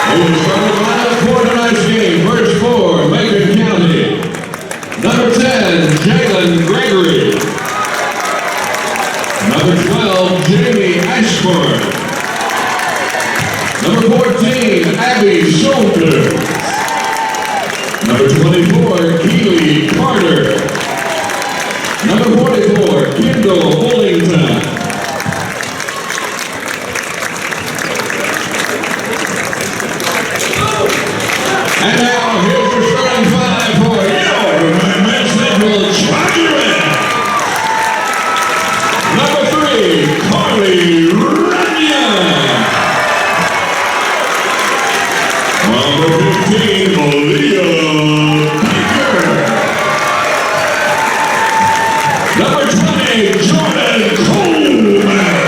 For tonight's game, first for Macon County, number 10, Jalen Gregory. Number 12, Jamie Ashford. Number 14, Abby Shoulders. Number 24, Keely Carter. Number 44, Kendall Bullington. And now, here's your starting five for your men's central Chargerette. Number 3, Carlie Runyan. Number 15, Melia Baker. Number 20, Jordan Coleman.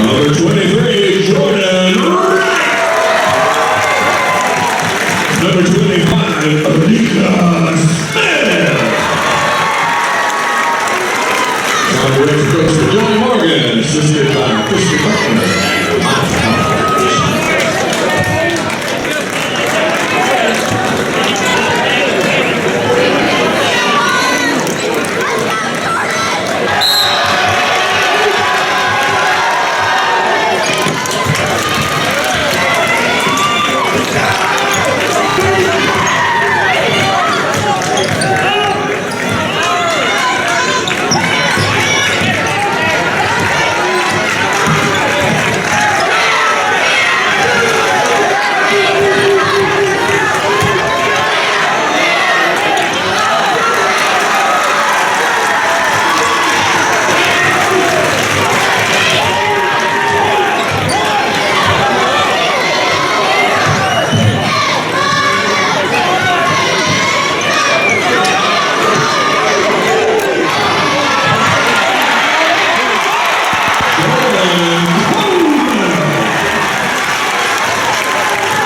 Number 23, Jordan Wright. Number 25, Anika Smith. Chargerettes coach for Johnny Morgan, assisted by Christian Buckner.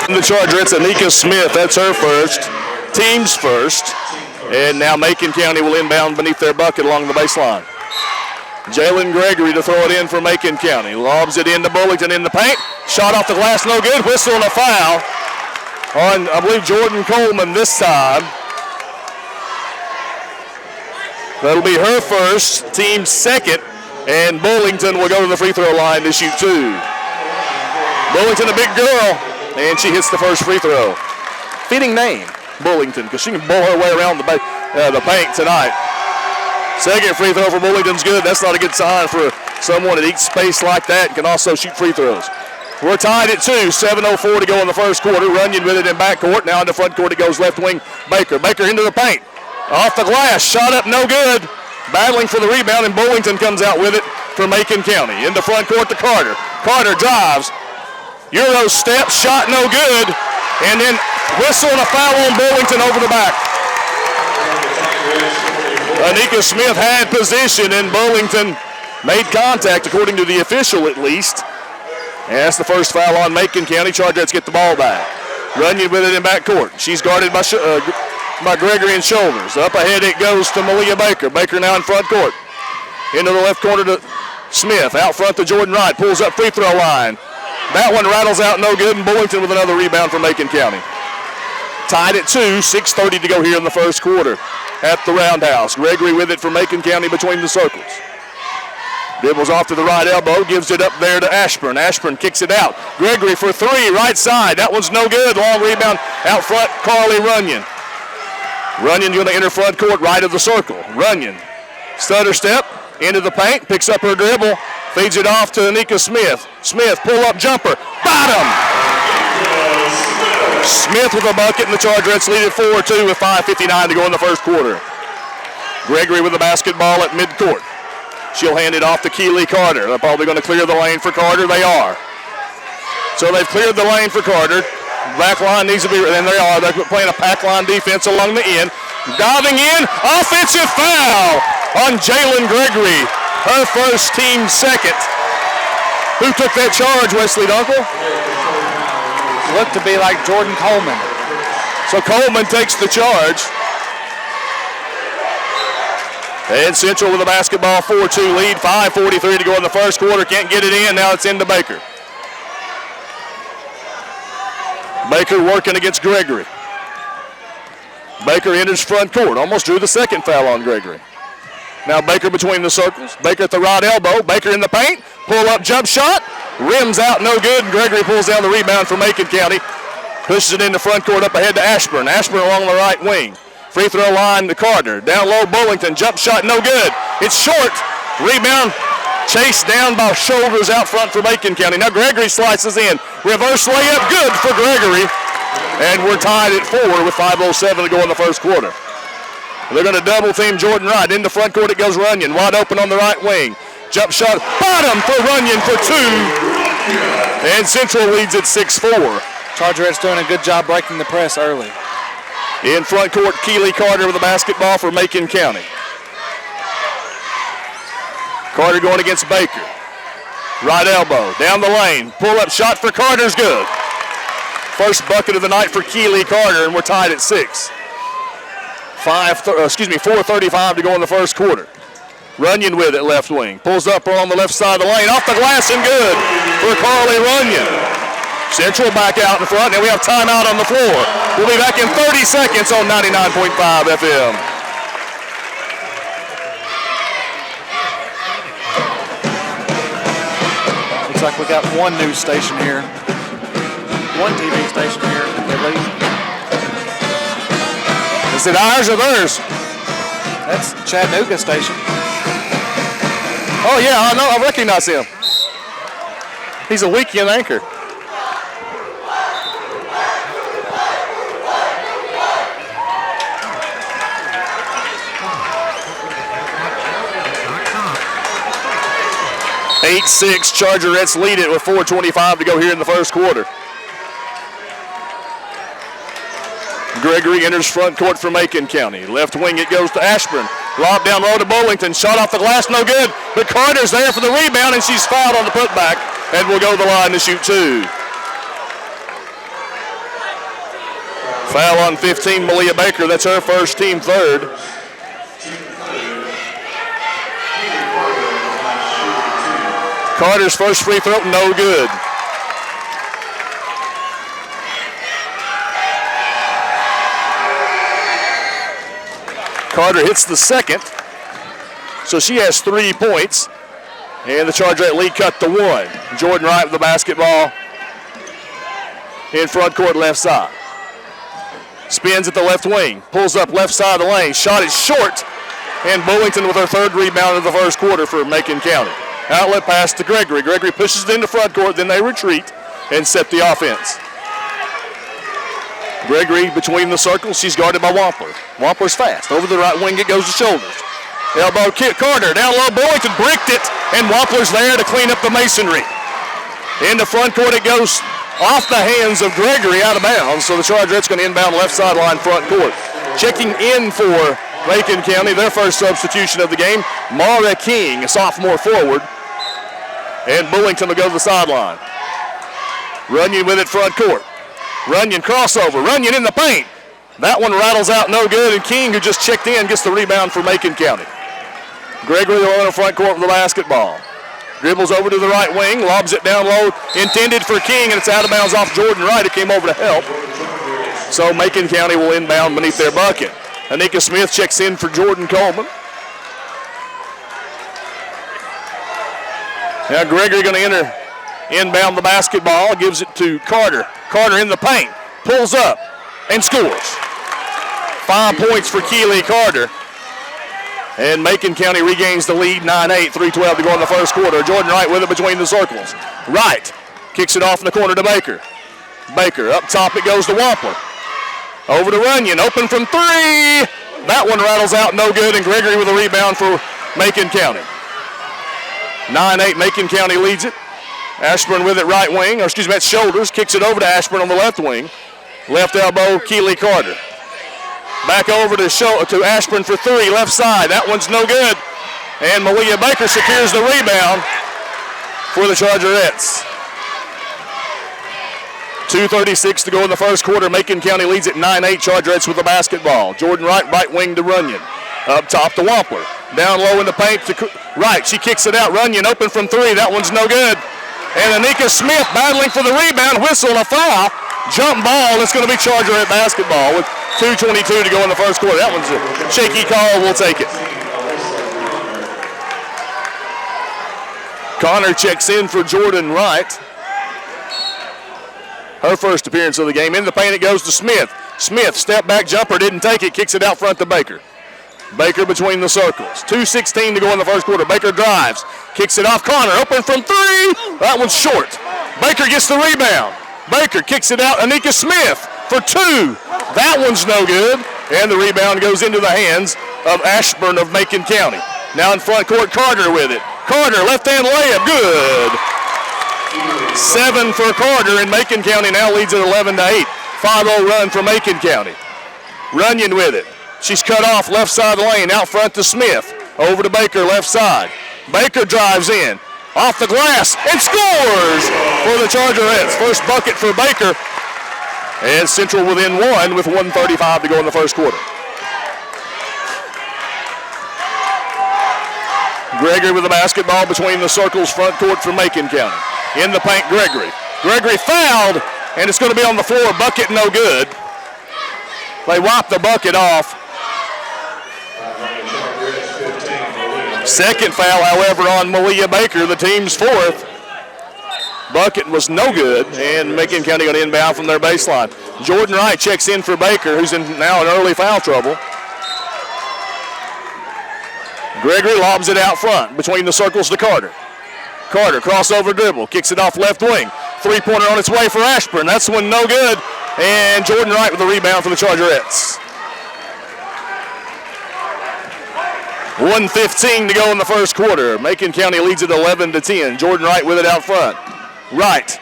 The Chargerettes, Anika Smith, that's her first, team's first, and now Macon County will inbound beneath their bucket along the baseline. Jalen Gregory to throw it in for Macon County, lobs it into Bullington in the paint, shot off the glass, no good, whistle and a foul on, I believe, Jordan Coleman this time. That'll be her first, team's second, and Bullington will go to the free throw line to shoot two. Bullington, a big girl, and she hits the first free throw. Fitting name, Bullington, because she can bowl her way around the paint tonight. Second free throw for Bullington's good. That's not a good sign for someone that eats space like that and can also shoot free throws. We're tied at 2, 7:04 to go in the first quarter. Runyan with it in backcourt. Now in the front court it goes left wing, Baker. Baker into the paint. Off the glass, shot up, no good. Battling for the rebound, and Bullington comes out with it for Macon County. In the front court to Carter. Carter drives. Euro step, shot no good, and then whistle and a foul on Bullington over the back. Anika Smith had position, and Bullington made contact, according to the official at least. And that's the first foul on Macon County. Chargerettes get the ball back. Runyan with it in backcourt. She's guarded by Gregory and Shoulders. Up ahead it goes to Melia Baker. Baker now in front court. Into the left corner to Smith. Out front to Jordan Wright. Pulls up free throw line. That one rattles out no good, and Bullington with another rebound for Macon County. Tied at 2, 6:30 to go here in the first quarter at the Roundhouse. Gregory with it for Macon County between the circles. Dribbles off to the right elbow, gives it up there to Ashburn. Ashburn kicks it out. Gregory for three, right side. That one's no good. Long rebound out front, Carlie Runyan. Runyan going to enter front court right of the circle. Runyan, stutter step, into the paint, picks up her dribble, feeds it off to Anika Smith. Smith, pull-up jumper, bottom! Smith with a bucket, and the Chargerettes lead at 4-2 with 5:59 to go in the first quarter. Gregory with the basketball at midcourt. She'll hand it off to Keely Carter. They're probably going to clear the lane for Carter. They are. So they've cleared the lane for Carter. Back line needs to be, and they are. They're playing a pack line defense along the end. Diving in, offensive foul on Jalen Gregory. Her first, team second. Who took that charge, Wesley Dunkel? Looked to be like Jordan Coleman. So Coleman takes the charge. And Central with a basketball 4-2 lead, 5:43 to go in the first quarter. Can't get it in, now it's into Baker. Baker working against Gregory. Baker enters front court. Almost drew the second foul on Gregory. Now Baker between the circles. Baker at the right elbow. Baker in the paint. Pull up jump shot. Rims out, no good. And Gregory pulls down the rebound for Macon County. Pushes it into front court up ahead to Ashburn. Ashburn along the right wing. Free throw line to Carter. Down low Bullington. Jump shot, no good. It's short. Rebound chased down by Shoulders out front for Macon County. Now Gregory slices in. Reverse layup, good for Gregory. And we're tied at 4 with 5:07 to go in the first quarter. They're going to double team Jordan Wright. Into front court it goes Runyan. Wide open on the right wing. Jump shot, bottom for Runyan for 2. And Central leads at 6-4. Chargerette's doing a good job breaking the press early. In front court, Keeley Carter with the basketball for Macon County. Carter going against Baker. Right elbow, down the lane. Pull up shot for Carter's good. First bucket of the night for Keeley Carter, and we're tied at 6. 4:35 to go in the first quarter. Runyan with it left wing. Pulls up on the left side of the lane. Off the glass and good for Carlie Runyan. Central back out in front, and we have timeout on the floor. We'll be back in 30 seconds on 99.5 FM. Looks like we got one news station here. One TV station here, at least. Is it ours or theirs? That's Chattanooga station. Oh, yeah, I know. I recognize him. He's a weekend anchor. (8-6) Chargerettes lead it with 4:25 to go here in the first quarter. Gregory enters front court for Macon County. Left wing it goes to Ashburn. Lob down low to Bullington. Shot off the glass, no good. But Carter's there for the rebound, and she's fouled on the putback and will go to the line to shoot 2. Foul on 15, Melia Baker. That's her first, team third. Carter's first free throw, no good. Carter hits the second, so she has 3 points, and the Chargerette lead cut to 1. Jordan Wright with the basketball in front court left side. Spins at the left wing, pulls up left side of the lane, shot is short, and Bullington with her third rebound of the first quarter for Macon County. Outlet pass to Gregory. Gregory pushes it into front court, then they retreat and set the offense. Gregory between the circles. She's guarded by Wampler. Wampler's fast. Over the right wing it goes to Shoulders. Elbow kick. Carter down low. Bullington bricked it, and Wampler's there to clean up the masonry. In the front court it goes off the hands of Gregory out of bounds, so the Chargerette's going to inbound left sideline front court. Checking in for Macon County, their first substitution of the game, Mara King, a sophomore forward. And Bullington will go to the sideline. Runyan with it front court. Runyan crossover. Runyan in the paint. That one rattles out no good, and King, who just checked in, gets the rebound for Macon County. Gregory on the front court with the basketball. Dribbles over to the right wing, lobs it down low, intended for King, and it's out of bounds off Jordan Wright, who came over to help. So Macon County will inbound beneath their bucket. Anika Smith checks in for Jordan Coleman. Now Gregory going to enter, inbound the basketball, gives it to Carter. Carter in the paint, pulls up, and scores. 5 points for Keeley Carter. And Macon County regains the lead, 9-8, 3:12 to go in the first quarter. Jordan Wright with it between the circles. Wright kicks it off in the corner to Baker. Baker, up top it goes to Wampler. Over to Runyan, open from 3. That one rattles out, no good, and Gregory with a rebound for Macon County. 9-8, Macon County leads it. Ashburn with it right wing, or excuse me, that's Shoulders, kicks it over to Ashburn on the left wing. Left elbow, Keeley Carter. Back over to Ashburn for 3, left side. That one's no good. And Melia Baker secures the rebound for the Chargerettes. 2:36 to go in the first quarter. Macon County leads at 9-8. Chargerettes with the basketball. Jordan Wright, right wing to Runyan. Up top to Wampler. Down low in the paint to Wright. She kicks it out. Runyan open from 3. That one's no good. And Anika Smith battling for the rebound. Whistle and a foul. Jump ball. It's going to be Chargerette basketball with 2:22 to go in the first quarter. That one's a shaky call. We'll take it. Connor checks in for Jordan Wright. Her first appearance of the game. In the paint it goes to Smith. Smith, step back jumper, didn't take it, kicks it out front to Baker. Baker between the circles. 2:16 to go in the first quarter. Baker drives, kicks it off. Connor open from three. That one's short. Baker gets the rebound. Baker kicks it out. Anika Smith for two. That one's no good. And the rebound goes into the hands of Ashburn of Macon County. Now in front court, Carter with it. Carter, left-hand layup, good. 7 for Carter, and Macon County now leads at 11-8. 5-0 run for Macon County. Runyan with it. She's cut off left side of the lane, out front to Smith. Over to Baker, left side. Baker drives in, off the glass, and scores for the Chargerettes. First bucket for Baker, and Central within one with 1:35 to go in the first quarter. Gregory with the basketball between the circles, front court for Macon County. In the paint, Gregory. Gregory fouled, and it's going to be on the floor. Bucket no good. They wipe the bucket off. Second foul, however, on Melia Baker, the team's fourth. Bucket was no good, and Macon County going to inbound from their baseline. Jordan Wright checks in for Baker, who's now in early foul trouble. Gregory lobs it out front between the circles to Carter. Carter, crossover dribble, kicks it off left wing. Three-pointer on its way for Ashburn. That's one no good. And Jordan Wright with the rebound for the Chargerettes. 1:15 to go in the first quarter. Macon County leads at 11-10. Jordan Wright with it out front. Wright,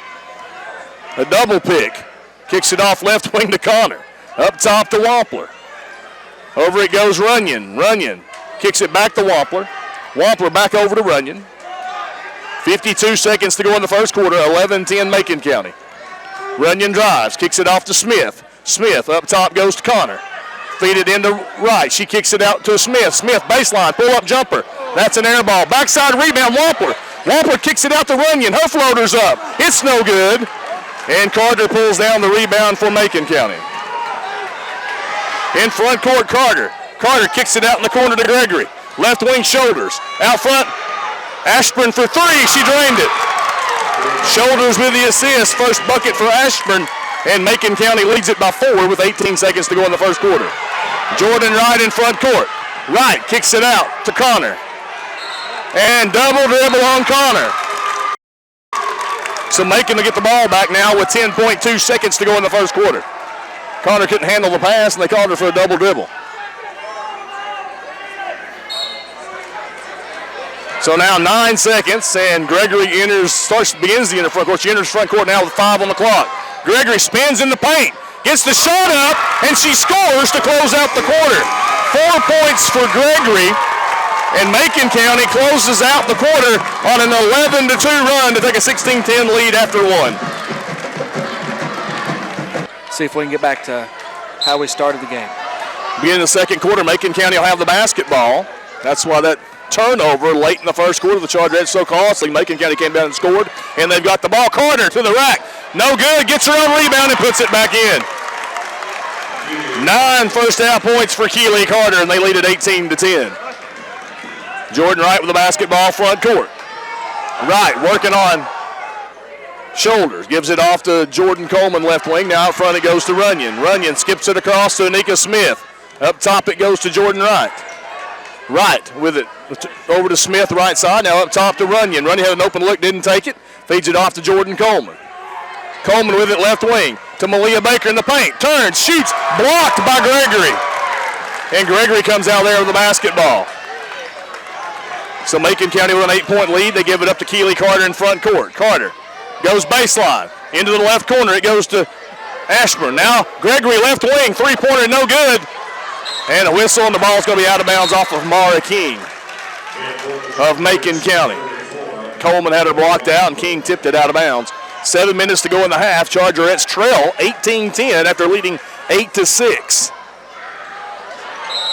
a double pick. Kicks it off left wing to Connor. Up top to Wampler. Over it goes Runyan. Runyan kicks it back to Wampler. Wampler back over to Runyan. 52 seconds to go in the first quarter, 11-10 Macon County. Runyan drives, kicks it off to Smith. Smith up top goes to Connor. Feed it into Wright. She kicks it out to Smith. Smith baseline, pull-up jumper. That's an air ball. Backside rebound, Wampler. Wampler kicks it out to Runyan. Her floater's up. It's no good. And Carter pulls down the rebound for Macon County. In front court, Carter. Carter kicks it out in the corner to Gregory. Left wing shoulders. Out front, Ashburn for three. She drained it. Shoulders with the assist. First bucket for Ashburn. And Macon County leads it by 4 with 18 seconds to go in the first quarter. Jordan Wright in front court. Wright kicks it out to Connor. And double dribble on Connor. So Macon to get the ball back now with 10.2 seconds to go in the first quarter. Connor couldn't handle the pass, and they called her for a double dribble. So now 9 seconds, and Gregory begins the front court. She enters front court now with 5 on the clock. Gregory spins in the paint, gets the shot up, and she scores to close out the quarter. 4 points for Gregory, and Macon County closes out the quarter on an 11-2 run to take a 16-10 lead after one. See if we can get back to how we started the game. Beginning the second quarter, Macon County will have the basketball. That's why that turnover late in the first quarter, the Chargerettes so costly. Macon County came down and scored, and they've got the ball. Carter to the rack. No good. Gets her own rebound and puts it back in. 9 first half points for Keely Carter, and they lead at 18-10. Jordan Wright with the basketball front court. Wright working on shoulders. Gives it off to Jordan Coleman, left wing. Now out front it goes to Runyan. Runyan skips it across to Anika Smith. Up top it goes to Jordan Wright. Wright with it over to Smith, right side. Now up top to Runyan. Runyan had an open look, didn't take it. Feeds it off to Jordan Coleman. Coleman with it left wing to Melia Baker in the paint. Turns, shoots, blocked by Gregory. And Gregory comes out there with the basketball. So Macon County with an 8-point lead. They give it up to Keely Carter in front court. Carter goes baseline. Into the left corner. It goes to Ashburn. Now Gregory left wing. Three-pointer no good. And a whistle, and the ball's going to be out of bounds off of Mara King of Macon County. Coleman had it blocked out, and King tipped it out of bounds. 7 minutes to go in the half. Chargerettes trail 18-10 after leading 8-6.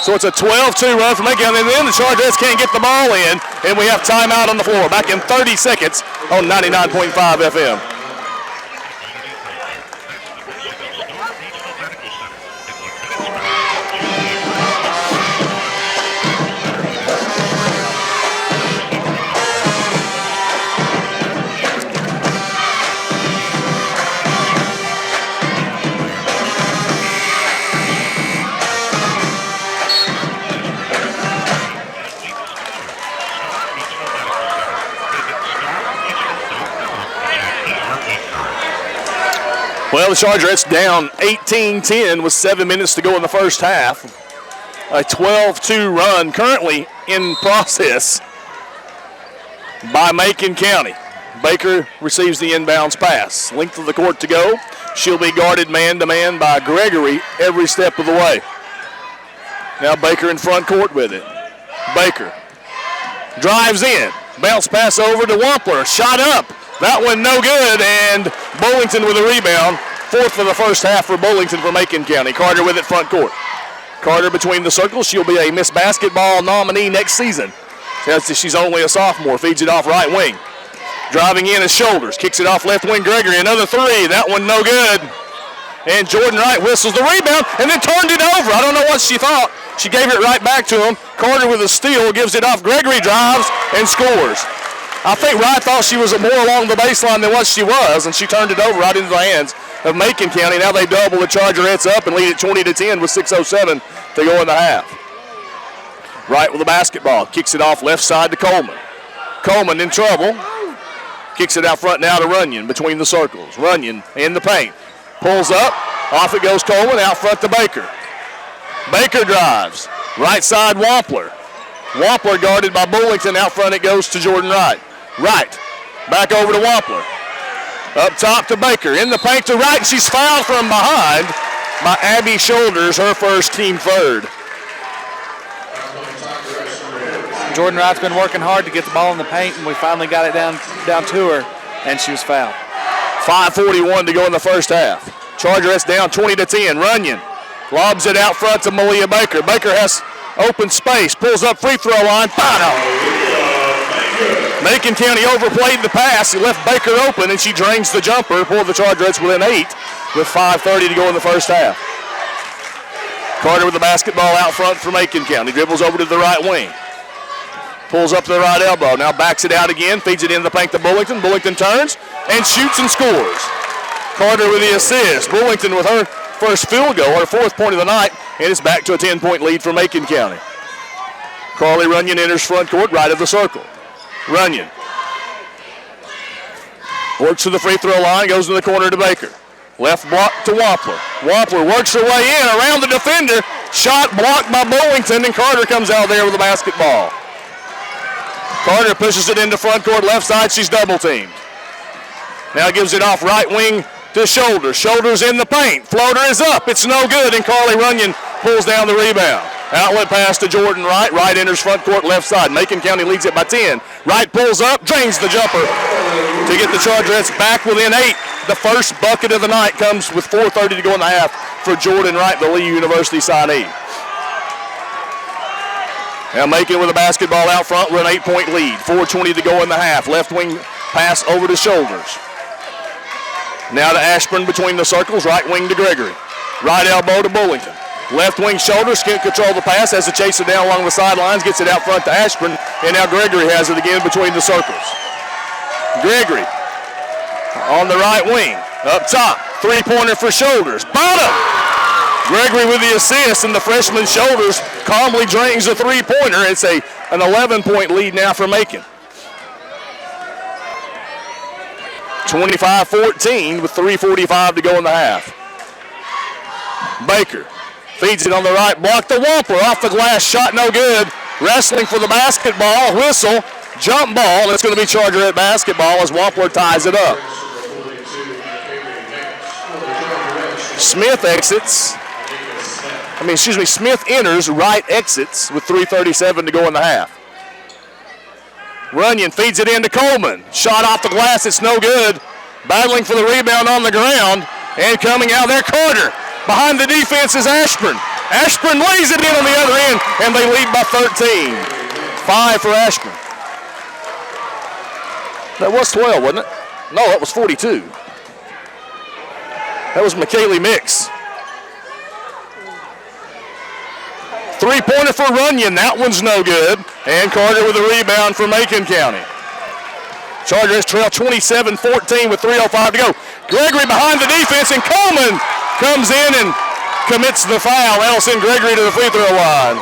So it's a 12-2 run for Macon, and then the Chargerettes can't get the ball in, and we have timeout on the floor. Back in 30 seconds on 99.5 FM. Well, the Chargerettes down 18-10 with 7 minutes to go in the first half. A 12-2 run currently in process by Macon County. Baker receives the inbounds pass. Length of the court to go. She'll be guarded man-to-man by Gregory every step of the way. Now Baker in front court with it. Baker drives in. Bounce pass over to Wampler. Shot up. That one no good, and Bullington with a rebound. Fourth for the first half for Bullington for Macon County. Carter with it front court. Carter between the circles. She'll be a Miss Basketball nominee next season. She's only a sophomore. Feeds it off right wing. Driving in his shoulders. Kicks it off left wing Gregory. Another three. That one no good. And Jordan Wright whistles the rebound and then turned it over. I don't know what she thought. She gave it right back to him. Carter with a steal. Gives it off. Gregory drives and scores. I think Wright thought she was more along the baseline than what she was, and she turned it over right into the hands of Macon County. Now they double the Chargerettes up and lead it 20-10 with 6:07 to go in the half. Wright with the basketball. Kicks it off left side to Coleman. Coleman in trouble. Kicks it out front now to Runyan between the circles. Runyan in the paint. Pulls up. Off it goes Coleman. Out front to Baker. Baker drives. Right side Wampler. Wampler guarded by Bullington. Out front it goes to Jordan Wright. Wright. Back over to Wampler. Up top to Baker. In the paint to Wright. She's fouled from behind by Abby Shoulders, her first, team third. Jordan Wright's been working hard to get the ball in the paint, and we finally got it down to her, and she was fouled. 5:41 to go in the first half. Chargerettes down 20-10. Runyan lobs it out front to Melia Baker. Baker has open space, pulls up free throw line. Final. Macon County overplayed the pass. He left Baker open, and she drains the jumper. Pulled the Chargerettes within 8 with 5:30 to go in the first half. Carter with the basketball out front for Macon County. Dribbles over to the right wing. Pulls up to the right elbow. Now backs it out again. Feeds it in the paint to Bullington. Bullington turns and shoots and scores. Carter with the assist. Bullington with her first field goal, her fourth point of the night, and it's back to a 10-point lead for Macon County. Carlie Runyan enters front court, right of the circle. Runyan works to the free throw line, goes to the corner to Baker. Left block to Wampler. Wampler works her way in around the defender. Shot blocked by Bullington, and Carter comes out there with the basketball. Carter pushes it into front court, left side. She's double teamed. Now gives it off right wing to Shoulders. Shoulders in the paint. Floater is up. It's no good, and Carlie Runyan pulls down the rebound. Outlet pass to Jordan Wright. Wright enters front court, left side. Macon County leads it by 10. Wright pulls up, drains the jumper to get the Chargerettes back within 8. The first bucket of the night comes with 4:30 to go in the half for Jordan Wright, the Lee University signee. Now Macon with the basketball out front with an 8-point lead. 4:20 to go in the half. Left wing pass over to Shoulders. Now to Ashburn between the circles. Right wing to Gregory. Right elbow to Bullington. Left wing Shoulders can't control the pass. Has to chase it down along the sidelines. Gets it out front to Ashburn. And now Gregory has it again between the circles. Gregory on the right wing. Up top. Three-pointer for Shoulders. Bottom. Gregory with the assist, and the freshman Shoulders calmly drains a three-pointer. It's an 11-point lead now for Macon. 25-14 with 3:45 to go in the half. Baker feeds it on the right block to Wampler. Off the glass, shot no good. Wrestling for the basketball, whistle, jump ball. It's going to be Chargerette basketball as Wampler ties it up. Smith enters, Wright exits with 3:37 to go in the half. Runyan feeds it into Coleman. Shot off the glass, it's no good. Battling for the rebound on the ground. And coming out there, Carter. Behind the defense is Ashburn. Ashburn lays it in on the other end, and they lead by 13. 5 for Ashburn. That was 12, wasn't it? No, that was 42. That was McKaylee Mix. Three-pointer for Runyan. That one's no good. And Carter with a rebound for Macon County. Chargers trail 27-14 with 3:05 to go. Gregory behind the defense, and Coleman comes in and commits the foul. Ellison Gregory to the free throw line.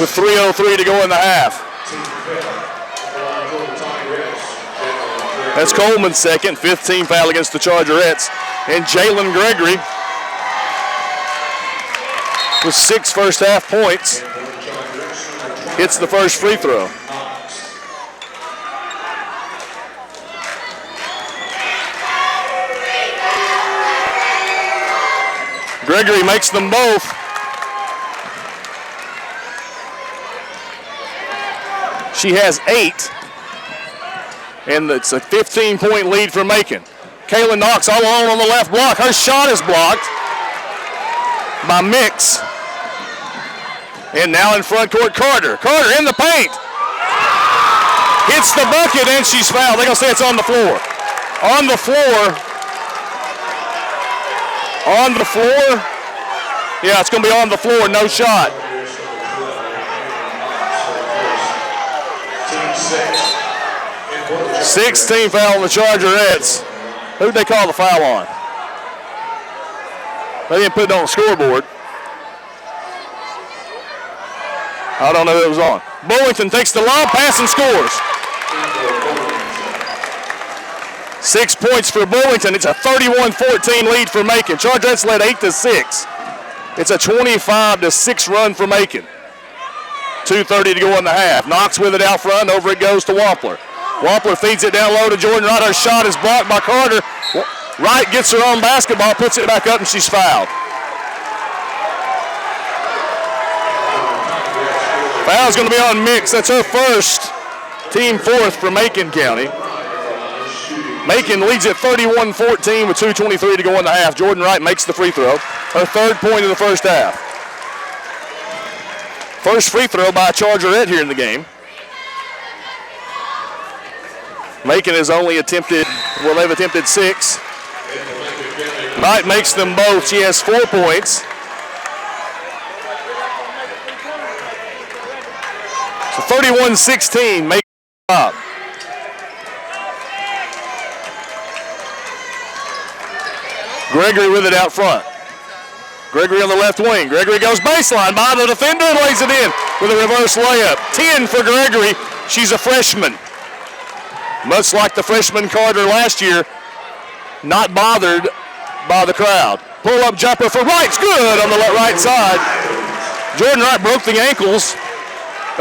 With 3:03 to go in the half. That's Coleman's second, 5th team foul against the Chargerettes. And Jalen Gregory with 6 first-half points hits the first free throw. Gregory makes them both. She has 8. And it's a 15-point lead for Macon. Kaylin Knox all alone on the left block. Her shot is blocked by Mix. And now in front court, Carter. Carter in the paint. Hits the bucket and she's fouled. They're going to say it's on the floor. On the floor. On the floor. Yeah, it's going to be on the floor. No shot. Team 16 foul on the Chargerettes. Who'd they call the foul on? They didn't put it on the scoreboard. I don't know who it was on. Bullington takes the lob, pass, and scores. 6 points for Bullington. It's a 31-14 lead for Macon. Chargerettes led 8-6. It's a 25-6 run for Macon. 2:30 to go in the half. Knox with it out front. Over it goes to Wampler. Wampler feeds it down low to Jordan Wright. Her shot is blocked by Carter. Wright gets her own basketball, puts it back up, and she's fouled. Foul's going to be on Mix. That's her first, team 4th for Macon County. Macon leads at 31-14 with 2:23 to go in the half. Jordan Wright makes the free throw. Her 3rd point of the first half. First free throw by Chargerette here in the game. Macon has only attempted, well, they've attempted 6. Wright makes them both. She has 4 points. So 31-16, Macon up. Gregory with it out front. Gregory on the left wing. Gregory goes baseline by the defender and lays it in with a reverse layup. 10 for Gregory. She's a freshman. Much like the freshman Carter last year, not bothered by the crowd. Pull-up jumper for Wright's good on the right side. Jordan Wright broke the ankles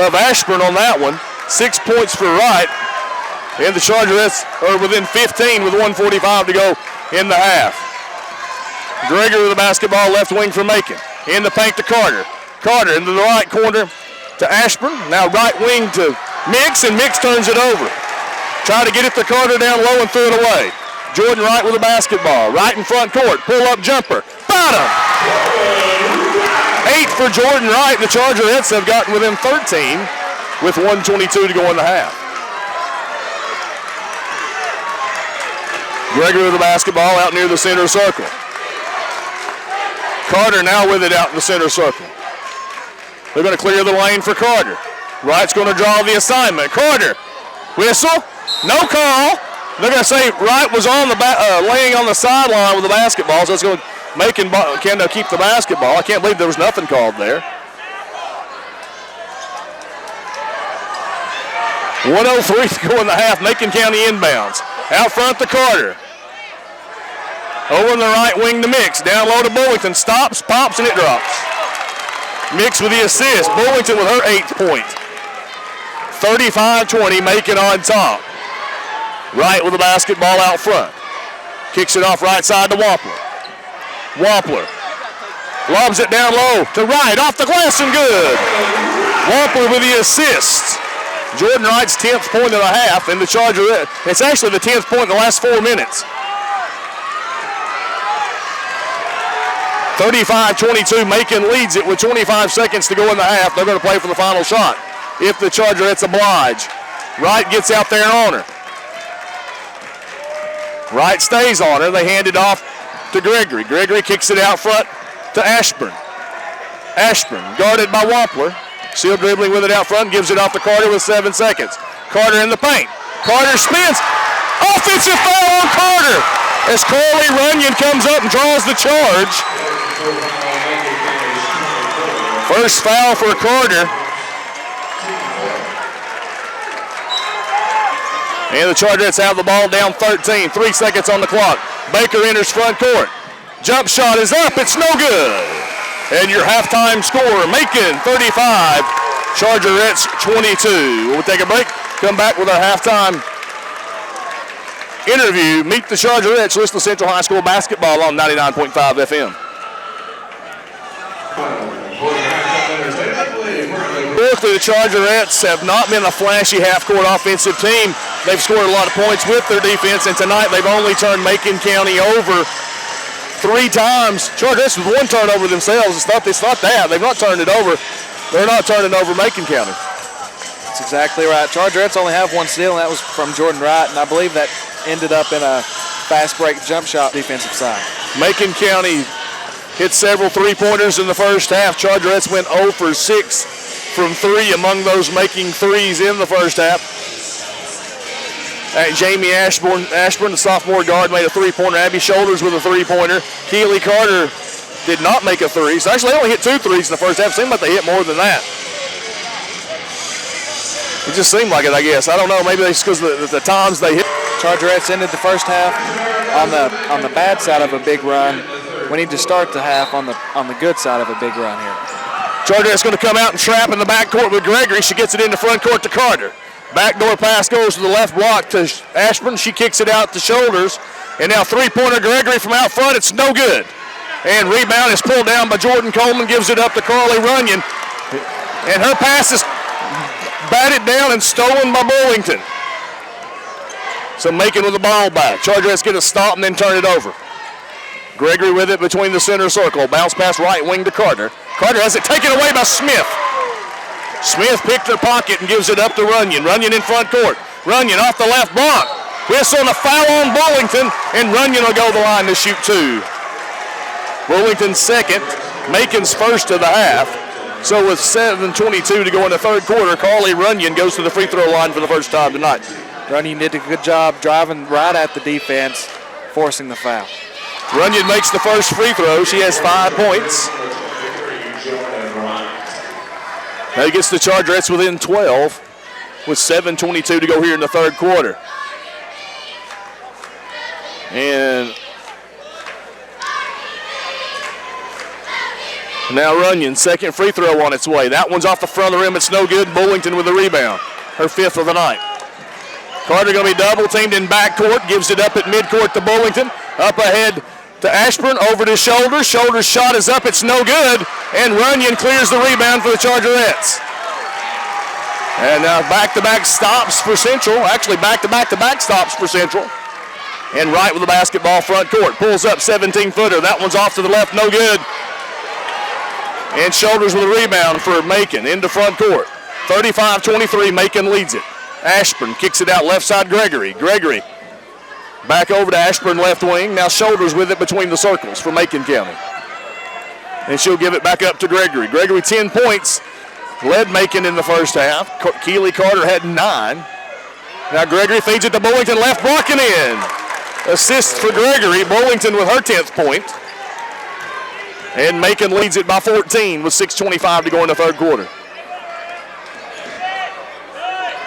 of Ashburn on that one. 6 points for Wright. And the Chargerettes are within 15 with 1:45 to go in the half. Gregory with the basketball, left wing for Macon. In the paint to Carter. Carter into the right corner to Ashburn. Now right wing to Mix, and Mix turns it over. Try to get it to Carter down low and threw it away. Jordan Wright with the basketball. Right in front court. Pull-up jumper. Bottom. 8 for Jordan Wright. The Chargerettes have gotten within 13 with 1:22 to go in the half. Gregory with the basketball out near the center circle. Carter now with it out in the center circle. They're going to clear the lane for Carter. Wright's going to draw the assignment. Carter, whistle, no call. They're going to say Wright was on the laying on the sideline with the basketball, so it's going to make him keep the basketball. I can't believe there was nothing called there. 1:03 to go in the half. Macon County inbounds. Out front to Carter. Over in the right wing to Mix. Down low to Bullington. Stops, pops, and it drops. Mix with the assist. Bullington with her 8th point. 35-20, Macon on top. Wright with the basketball out front. Kicks it off right side to Wampler. Wampler lobs it down low to Wright. Off the glass and good. Wampler with the assist. Jordan Wright's 10th point of the half, and the Chargerette, it's actually the 10th point in the last 4 minutes. 35-22, Macon leads it with 25 seconds to go in the half. They're going to play for the final shot if the Chargerettes oblige. Wright gets out there on her. Wright stays on her. They hand it off to Gregory. Gregory kicks it out front to Ashburn. Ashburn guarded by Wampler. Still dribbling with it out front, gives it off to Carter with 7 seconds. Carter in the paint. Carter spins. Offensive foul on Carter as Carlie Runyan comes up and draws the charge. First foul for Carter. And the Chargerettes have the ball down 13. 3 seconds on the clock. Baker enters front court. Jump shot is up. It's no good. And your halftime score, Macon 35, Chargerettes 22. We'll take a break. Come back with our halftime interview. Meet the Chargerettes. Listen to Central High School basketball on 99.5 FM. Historically, the Chargerettes have not been a flashy half-court offensive team. They've scored a lot of points with their defense, and tonight they've only turned Macon County over 3 times. Chargerettes with 1 turnover themselves. It's not that. They've not turned it over. They're not turning over Macon County. That's exactly right. Chargerettes only have 1 steal, and that was from Jordan Wright, and I believe that ended up in a fast break jump shot defensive side. Macon County hit several three-pointers in the first half. Chargerettes went 0 for 6 from 3, among those making threes in the first half. Jamie Ashburn, the sophomore guard, made a three-pointer. Abby Shoulders with a three-pointer. Keely Carter did not make a three. So actually, they only hit 2 threes in the first half. It seemed like they hit more than that. It just seemed like it, I guess. I don't know. Maybe it's because of the times they hit. Chargerettes ended the first half on the bad side of a big run. We need to start the half on the good side of a big run here. Chargerette's going to come out and trap in the backcourt with Gregory. She gets it into front court to Carter. Backdoor pass goes to the left block to Ashburn. She kicks it out to Shoulders. And now three-pointer Gregory from out front. It's no good. And rebound is pulled down by Jordan Coleman. Gives it up to Carlie Runyan. And her pass is batted down and stolen by Bullington. So Macon with the ball back. Chargerettes get a stop and then turn it over. Gregory with it between the center circle. Bounce pass right wing to Carter. Carter has it taken away by Smith. Smith picked her pocket and gives it up to Runyan. Runyan in front court. Runyan off the left block. Whistle and a foul on Bullington, and Runyan will go to the line to shoot 2. Bullington's second, Macon's first of the half. So with 7:22 to go in the third quarter, Carlie Runyan goes to the free throw line for the first time tonight. Runyan did a good job driving right at the defense, forcing the foul. Runyan makes the first free throw. She has 5 points. Now he gets the Chargerettes within 12 with 7:22 to go here in the third quarter. And now Runyan, second free throw on its way. That one's off the front of the rim. It's no good. Bullington with the rebound. Her 5th of the night. Carter going to be double teamed in backcourt. Gives it up at midcourt to Bullington. Up ahead to Ashburn, over to Shoulders. Shoulders shot is up, it's no good. And Runyan clears the rebound for the Chargerettes. And now back-to-back stops for Central. Actually, back-to-back stops for Central. And Wright with the basketball front court. Pulls up 17-footer. That one's off to the left, no good. And Shoulders with a rebound for Macon into front court. 35-23, Macon leads it. Ashburn kicks it out left side, Gregory. Gregory back over to Ashburn left wing. Now Shoulders with it between the circles for Macon County. And she'll give it back up to Gregory. Gregory 10 points. Led Macon in the first half. Keely Carter had 9. Now Gregory feeds it to Bullington, left block and in. Assist for Gregory. Bullington with her 10th point. And Macon leads it by 14 with 6:25 to go in the third quarter.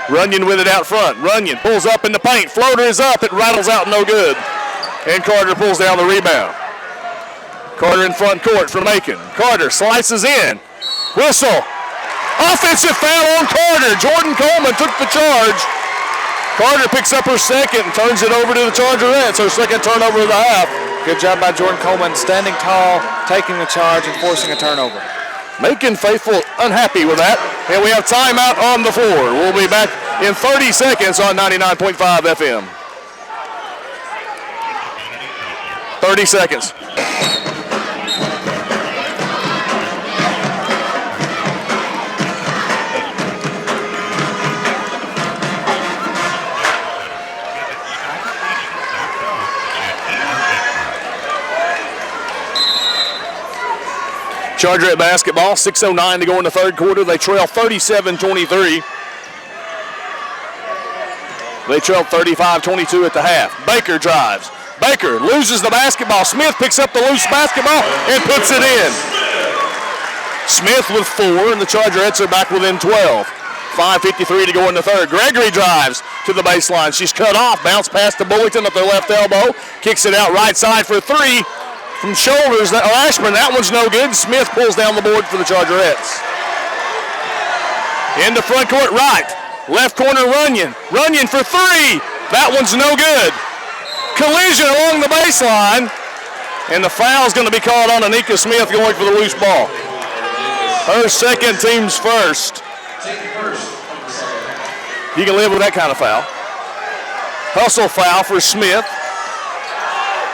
Runyan with it out front. Runyan pulls up in the paint. Floater is up. It rattles out, no good. And Carter pulls down the rebound. Carter in front court for Macon. Carter slices in. Whistle. Offensive foul on Carter. Jordan Coleman took the charge. Carter picks up her second and turns it over to the Chargerettes. Her second turnover of the half. Good job by Jordan Coleman, standing tall, taking the charge, and forcing a turnover. Macon faithful unhappy with that. And we have timeout on the floor. We'll be back in 30 seconds on 99.5 FM. 30 seconds. Chargerette basketball, 6:09 to go in the third quarter. They trail 37-23. They trail 35-22 at the half. Baker drives. Baker loses the basketball. Smith picks up the loose basketball and puts it in. Smith with 4, and the Chargerettes are back within 12. 5:53 to go in the third. Gregory drives, to the baseline. She's cut off. Bounce pass to Bullington at their left elbow. Kicks it out right side for three from shoulders. Ashburn, that one's no good. Smith pulls down the board for the Chargerettes. Into front court, Wright. Left corner, Runyan. Runyan for three. That one's no good. Collision along the baseline. And the foul's going to be called on Anika Smith going for the loose ball. Her second, team's first. You can live with that kind of foul. Hustle foul for Smith.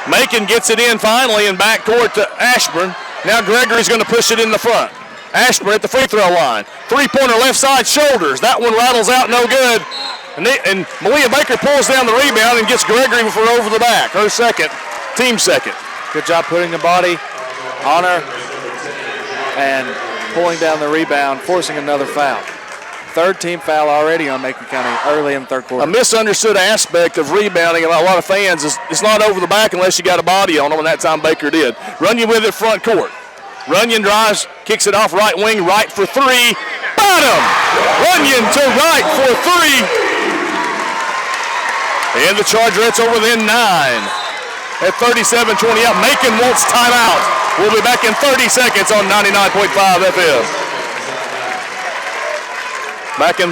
Macon gets it in finally in backcourt to Ashburn. Now Gregory's going to push it in the front. Ashburn at the free throw line. Three-pointer left side shoulders. That one rattles out no good. And Melia Baker pulls down the rebound and gets Gregory for over the back. Her second, team second. Good job putting the body on her and pulling down the rebound, forcing another foul. Third team foul already on Macon County early in the third quarter. A misunderstood aspect of rebounding about a lot of fans is it's not over the back unless you got a body on them, and that time Baker did. Runyan with it front court. Runyan drives, kicks it off right wing, Wright for three. Bottom! Runyan to Wright for three. And the Chargerettes over within 9. At 37-20 up, Macon wants timeout. We'll be back in 30 seconds on 99.5 FM. Back in.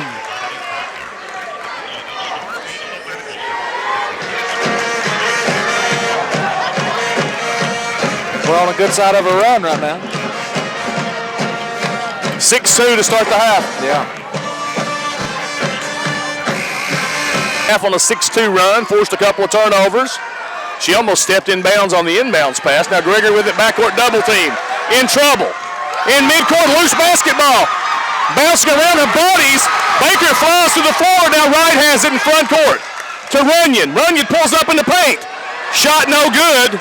We're on a good side of a run right now. 6-2 to start the half. Yeah. Half on a 6-2 run, forced a couple of turnovers. She almost stepped in bounds on the inbounds pass. Now Gregory with it, backcourt double team. In trouble. In midcourt, loose basketball. Bouncing around her bodies. Baker flies to the floor. Now Wright has it in front court to Runyan. Runyan pulls up in the paint. Shot no good.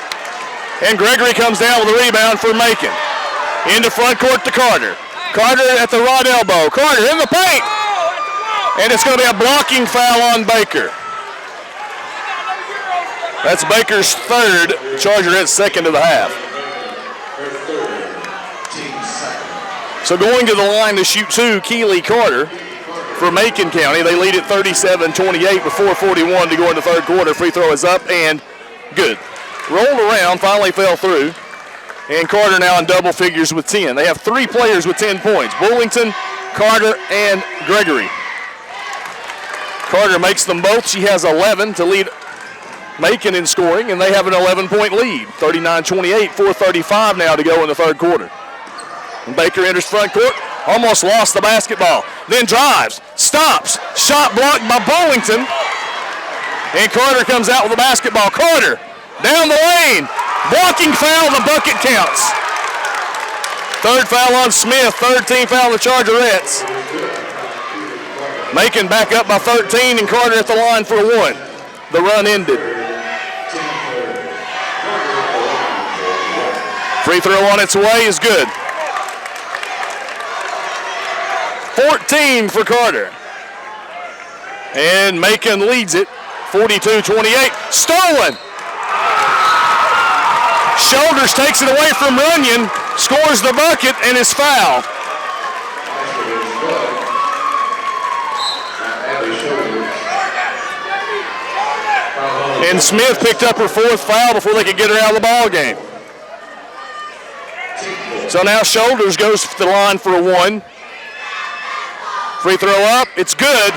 And Gregory comes down with a rebound for Macon. Into front court to Carter. Carter at the right elbow. Carter in the paint. And it's going to be a blocking foul on Baker. That's Baker's third. Chargerette's second of the half. So going to the line to shoot two, Keely Carter for Macon County. They lead at 37-28 with 4:41 to go in the third quarter. Free throw is up and good. Rolled around, finally fell through. And Carter now in double figures with 10. They have three players with 10 points. Bullington, Carter, and Gregory. Carter makes them both. She has 11 to lead Macon in scoring, and they have an 11-point lead. 39-28, 4:35 now to go in the third quarter. And Baker enters front court, almost lost the basketball. Then drives, stops, shot blocked by Bullington. And Carter comes out with the basketball. Carter down the lane, blocking foul, the bucket counts. Third foul on Smith, third team foul on the Chargerettes. Macon back up by 13 and Carter at the line for one. The run ended. Free throw on its way is good. 14 for Carter. And Macon leads it, 42-28. Stolen. Shoulders takes it away from Runyan, scores the bucket, and is fouled. And Smith picked up her fourth foul before they could get her out of the ball game. So now Shoulders goes to the line for a one. Free throw up, it's good.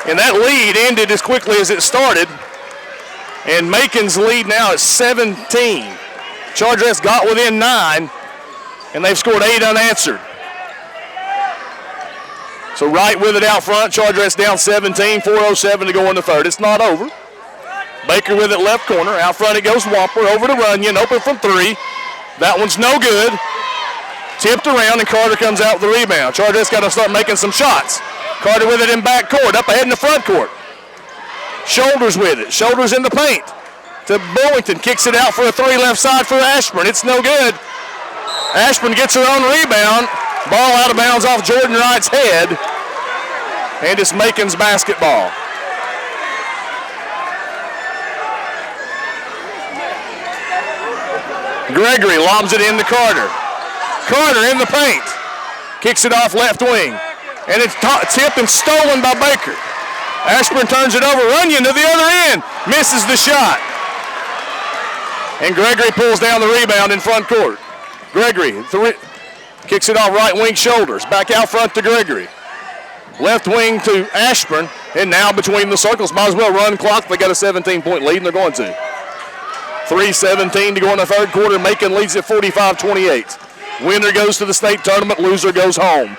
And that lead ended as quickly as it started. And Macon's lead now is 17. Chargerettes got within 9, and they've scored 8 unanswered. So Wright with it out front. Chargerettes down 17, 4:07 to go in the third. It's not over. Baker with it left corner. Out front it goes Wampler over to Runyan. Open from three. That one's no good. Tipped around, and Carter comes out with the rebound. Chargerettes got to start making some shots. Carter with it in back court, up ahead in the front court. Shoulders with it. Shoulders in the paint. To Bullington, kicks it out for a three left side for Ashburn. It's no good. Ashburn gets her own rebound. Ball out of bounds off Jordan Wright's head. And it's Macon's basketball. Gregory lobs it in to Carter. Carter in the paint. Kicks it off left wing. And it's tipped and stolen by Baker. Ashburn turns it over. Runyan to the other end. Misses the shot. And Gregory pulls down the rebound in front court. Gregory kicks it off right wing shoulders. Back out front to Gregory. Left wing to Ashburn. And now between the circles. Might as well run clock. They got a 17-point lead, and they're going to. 3:17 to go in the third quarter. Macon leads at 45-28. Winner goes to the state tournament. Loser goes home.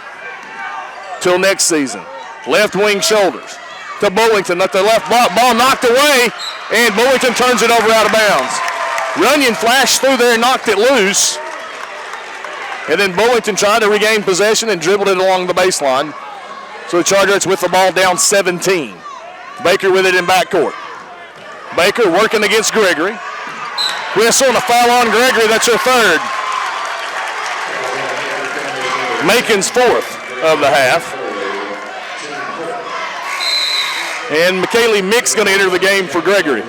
Till next season. Left wing shoulders to Bullington. At the left block. Ball knocked away. And Bullington turns it over out of bounds. Runyan flashed through there and knocked it loose. And then Bullington tried to regain possession and dribbled it along the baseline. So the Chargerettes with the ball down 17. Baker with it in backcourt. Baker working against Gregory. Whistle and a foul on Gregory. That's her third. Macon's fourth of the half. And Emilee Mick's going to enter the game for Gregory.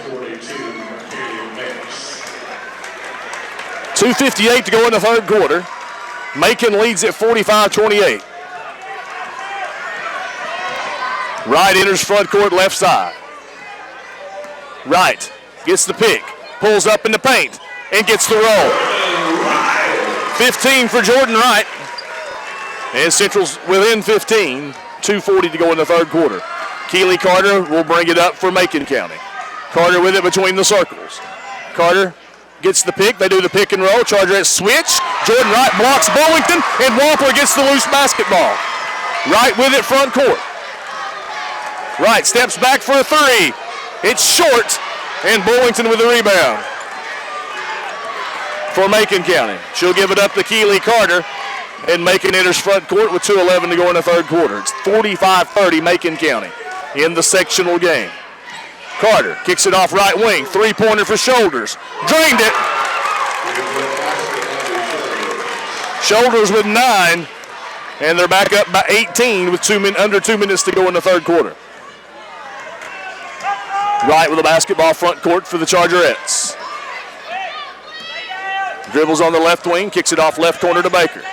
2:58 to go in the third quarter. Macon leads at 45-28. Wright enters front court left side. Wright gets the pick, pulls up in the paint, and gets the roll. 15 for Jordan Wright. And Central's within 15. 2:40 to go in the third quarter. Keely Carter will bring it up for Macon County. Carter with it between the circles. Carter gets the pick. They do the pick and roll. Chargerette switch. Jordan Wright blocks Bullington, and Wampler gets the loose basketball. Wright with it front court. Wright steps back for a three. It's short, and Bullington with the rebound for Macon County. She'll give it up to Keely Carter, and Macon enters front court with 2:11 to go in the third quarter. It's 45-30 Macon County in the sectional game. Carter kicks it off right wing. Three-pointer for Shoulders. Drained it. Shoulders with 9, and they're back up by 18 with under 2 minutes to go in the third quarter. Wright with the basketball front court for the Chargerettes. Dribbles on the left wing, kicks it off left corner to Baker.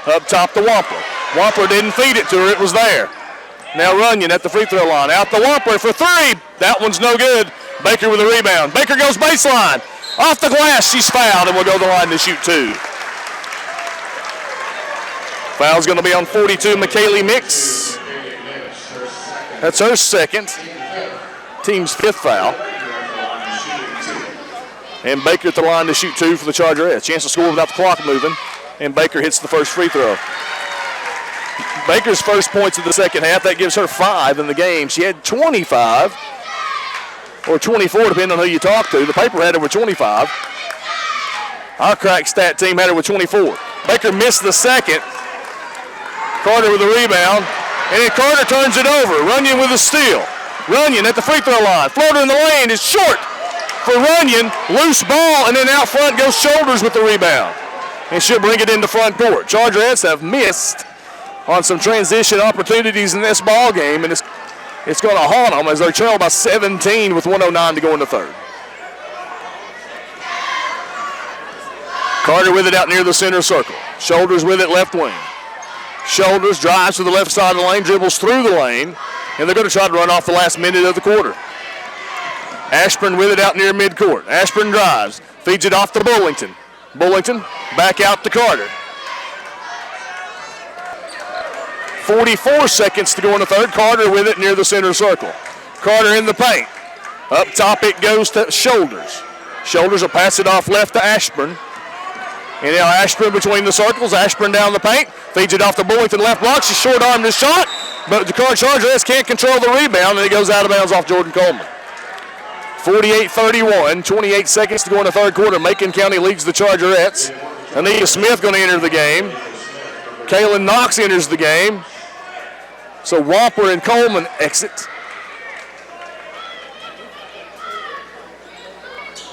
Up top to Wampler. Wampler didn't feed it to her, it was there. Now Runyan at the free throw line. Out to Wampler for three. That one's no good. Baker with a rebound. Baker goes baseline. Off the glass, she's fouled and will go to the line to shoot two. Foul's going to be on 42, Emilee Mix. That's her second. Team's fifth foul. And Baker at the line to shoot two for the Chargerettes. Chance to score without the clock moving. And Baker hits the first free throw. Baker's first points of the second half, that gives her 5 in the game. She had 25 or 24, depending on who you talk to. The paper had her with 25. Our crack stat team had her with 24. Baker missed the second. Carter with the rebound. And then Carter turns it over. Runyan with a steal. Runyan at the free throw line. Floater in the lane is short for Runyan. Loose ball, and then out front goes Shoulders with the rebound. And she'll bring it into front court. Chargerettes have missed on some transition opportunities in this ball game, and it's going to haunt them as they're trailed by 17 with 1:09 to go in the third. Carter with it out near the center circle. Shoulders with it left wing. Shoulders drives to the left side of the lane, dribbles through the lane, and they're going to try to run off the last minute of the quarter. Ashburn with it out near midcourt. Ashburn drives, feeds it off to Bullington. Bullington back out to Carter. 44 seconds to go in the third. Carter with it near the center circle. Carter in the paint. Up top it goes to Shoulders. Shoulders will pass it off left to Ashburn. And now Ashburn between the circles. Ashburn down the paint. Feeds it off to Bullington left block. She's short-armed the shot, but the Chargerettes can't control the rebound, and it goes out of bounds off Jordan Coleman. 48-31, 28 seconds to go in the third quarter. Macon County leads the Chargerettes. Anika Smith going to enter the game. Kaylin Knox enters the game. So Wampler and Coleman exit.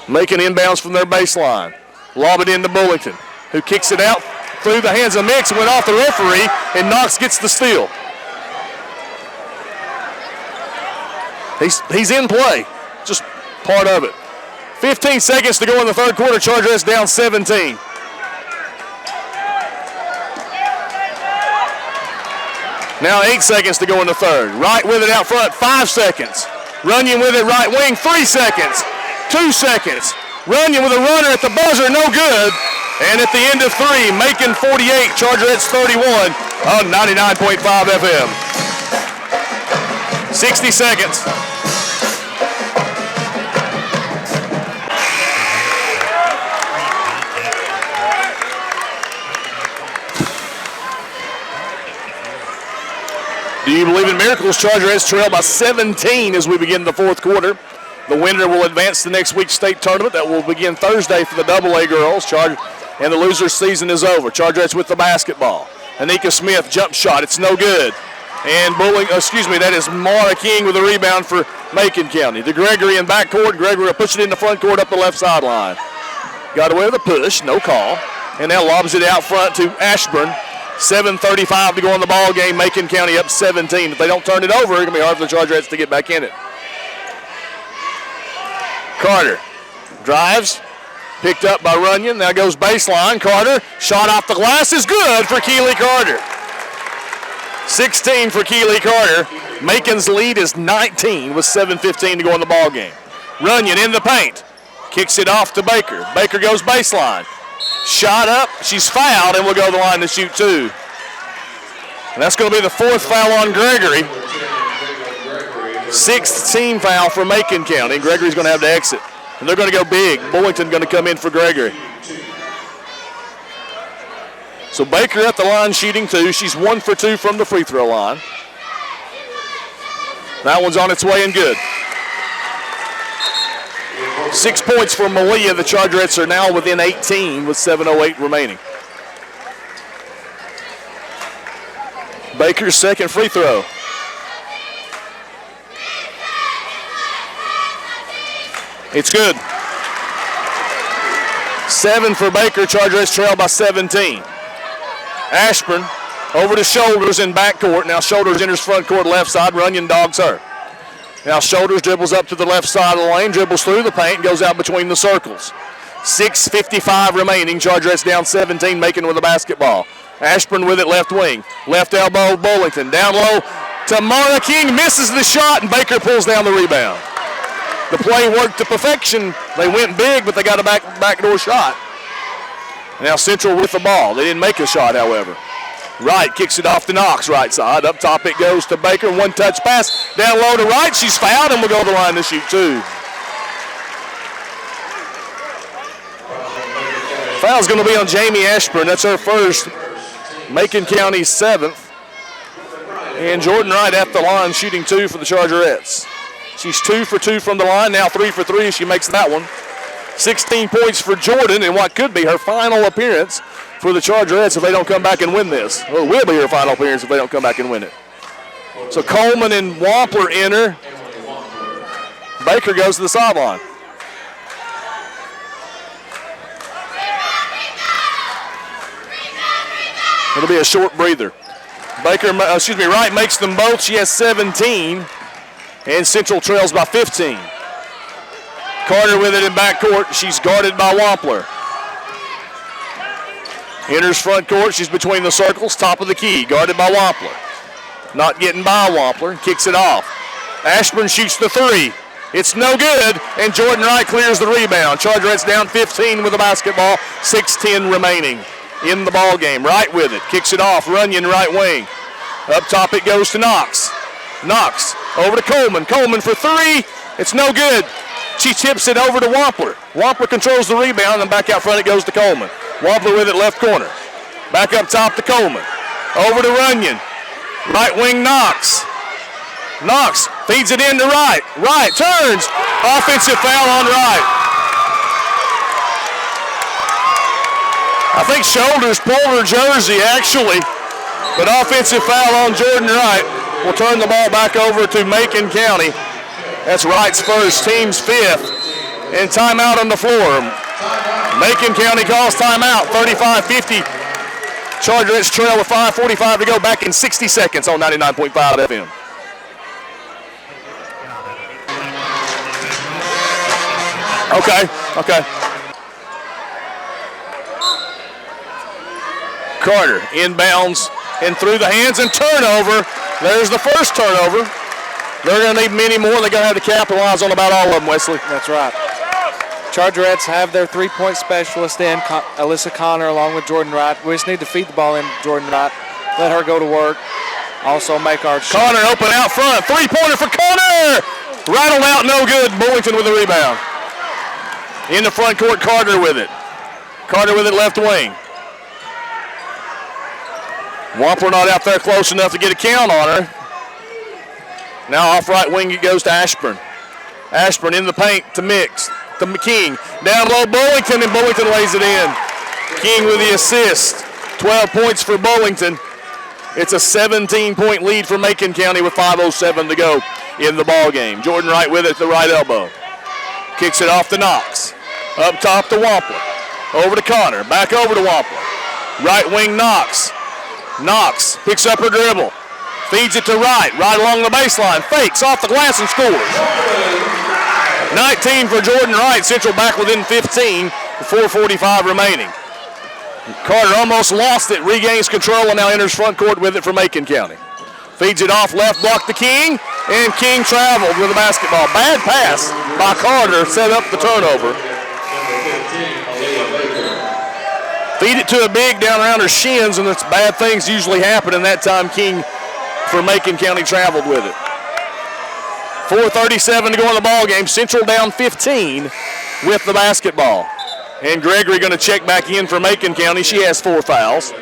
Macon inbounds from their baseline. Lob it into Bullington, who kicks it out through the hands of Mix, went off the referee, and Knox gets the steal. He's in play, just part of it. 15 seconds to go in the third quarter. Chargerettes down 17. Now 8 seconds to go in the third. Wright with it out front, 5 seconds. Runyan with it right wing, 3 seconds. 2 seconds. Runyan with a runner at the buzzer, no good. And at the end of 3, Macon 48, Chargerettes 31 on 99.5 FM. 60 seconds. Do you believe in miracles? Chargerettes trail by 17 as we begin the fourth quarter. The winner will advance to next week's state tournament that will begin Thursday for the AA girls. And the loser's season is over. Chargerettes with the basketball. Anika Smith jump shot. It's no good. And that is Mara King with a rebound for Macon County. The Gregory in backcourt. Gregory will push it in the front court up the left sideline. Got away with a push, no call. And now lobs it out front to Ashburn. 7:35 to go in the ball game. Macon County up 17. If they don't turn it over, it's going to be hard for the Chargerettes to get back in it. Carter drives, picked up by Runyan. Now goes baseline. Carter, shot off the glass is good for Keely Carter. 16 for Keely Carter. Macon's lead is 19 with 7:15 to go in the ball game. Runyan in the paint. Kicks it off to Baker. Baker goes baseline. Shot up, she's fouled, and will go to the line to shoot 2. And that's going to be the 4th foul on Gregory. 6th team foul for Macon County. Gregory's going to have to exit. And they're going to go big. Bullington going to come in for Gregory. So Baker at the line shooting 2. She's 1 for 2 from the free throw line. That one's on its way and good. 6 points for Melia. The Chargerettes are now within 18 with 7:08 remaining. Baker's second free throw. It's good. 7 for Baker. Chargerettes trail by 17. Ashburn over to Shoulders in backcourt. Now Shoulders enters front court left side. Runyan dogs her. Now Shoulders dribbles up to the left side of the lane, dribbles through the paint, goes out between the circles. 6:55 remaining. Chargerettes down 17, Macon with the basketball. Ashburn with it left wing. Left elbow, Bullington. Down low to Mara King, misses the shot, and Baker pulls down the rebound. The play worked to perfection. They went big, but they got a backdoor shot. Now Central with the ball. They didn't make a shot, however. Wright kicks it off to Knox, right side. Up top it goes to Baker. One touch pass. Down low to Wright. She's fouled and will go to the line to shoot 2. Foul's going to be on Jamie Ashburn. That's her first. Macon County's 7th. And Jordan Wright at the line shooting 2 for the Chargerettes. She's 2 for 2 from the line. Now 3 for 3 as she makes that one. 16 points for Jordan in what could be her final appearance for the Chargerettes if they don't come back and win this. Well, it will be her final appearance if they don't come back and win it. So Coleman and Wampler enter. Baker goes to the sideline. It'll be a short breather. Wright makes them both. She has 17. And Central trails by 15. Carter with it in backcourt. She's guarded by Wampler. Enters front court. She's between the circles. Top of the key. Guarded by Wampler. Not getting by Wampler. Kicks it off. Ashburn shoots the 3. It's no good. And Jordan Wright clears the rebound. Chargerettes down 15 with the basketball. 6:10 remaining in the ball game. Wright with it. Kicks it off. Runyan right wing. Up top it goes to Knox. Knox over to Coleman. Coleman for 3. It's no good. She tips it over to Wampler. Wampler controls the rebound, and back out front it goes to Coleman. Wampler with it left corner. Back up top to Coleman. Over to Runyan. Right wing Knox. Knox feeds it in to Wright. Wright turns. Offensive foul on Wright. I think Shoulders pulled her jersey, actually. But offensive foul on Jordan Wright. Will turn the ball back over to Macon County. That's Wright's first, team's 5th. And timeout on the floor. Macon County calls timeout, 35-50. Chargerettes trail with 5:45 to go, back in 60 seconds on 99.5 FM. Okay. Carter inbounds and through the hands and turnover. There's the first turnover. They're going to need many more. They're going to have to capitalize on about all of them, Wesley. That's right. Chargerettes have their three-point specialist in, Alyssa Connor, along with Jordan Wright. We just need to feed the ball in Jordan Wright, let her go to work. Also make our Connor open out front. Three-pointer for Connor. Rattled out, no good. Bullington with the rebound. In the front court, Carter with it. Carter with it left wing. Wampler not out there close enough to get a count on her. Now off right wing it goes to Ashburn. Ashburn in the paint to Mix. To King. Down low Bullington, and Bullington lays it in. King with the assist. 12 points for Bullington. It's a 17-point lead for Macon County with 5:07 to go in the ball game. Jordan Wright with it at the right elbow. Kicks it off to Knox. Up top to Wampler. Over to Connor. Back over to Wampler. Right wing Knox. Knox picks up her dribble. Feeds it to Wright. Right along the baseline. Fakes off the glass and scores. 19 for Jordan Wright. Central back within 15 with 4:45 remaining. Carter almost lost it. Regains control and now enters front court with it for Macon County. Feeds it off left block to King. And King traveled with the basketball. Bad pass by Carter. Set up the turnover. Feed it to a big down around her shins, and it's bad things usually happen, and that time King for Macon County traveled with it. 4:37 to go in the ball game. Central down 15 with the basketball. And Gregory going to check back in for Macon County. She has 4 fouls.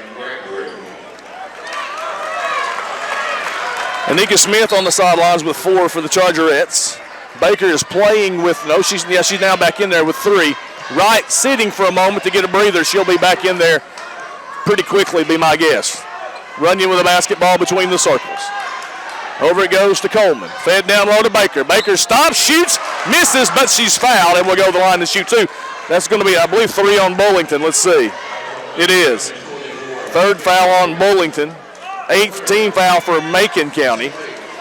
Anika Smith on the sidelines with 4 for the Chargerettes. Baker is playing with, she's now back in there with 3. Wright sitting for a moment to get a breather. She'll be back in there pretty quickly, be my guess. Runyan with a basketball between the circles. Over it goes to Coleman. Fed down low to Baker. Baker stops, shoots, misses, but she's fouled and will go to the line to shoot 2. That's going to be, I believe, 3 on Bullington. Let's see. It is. 3rd foul on Bullington. 8th team foul for Macon County.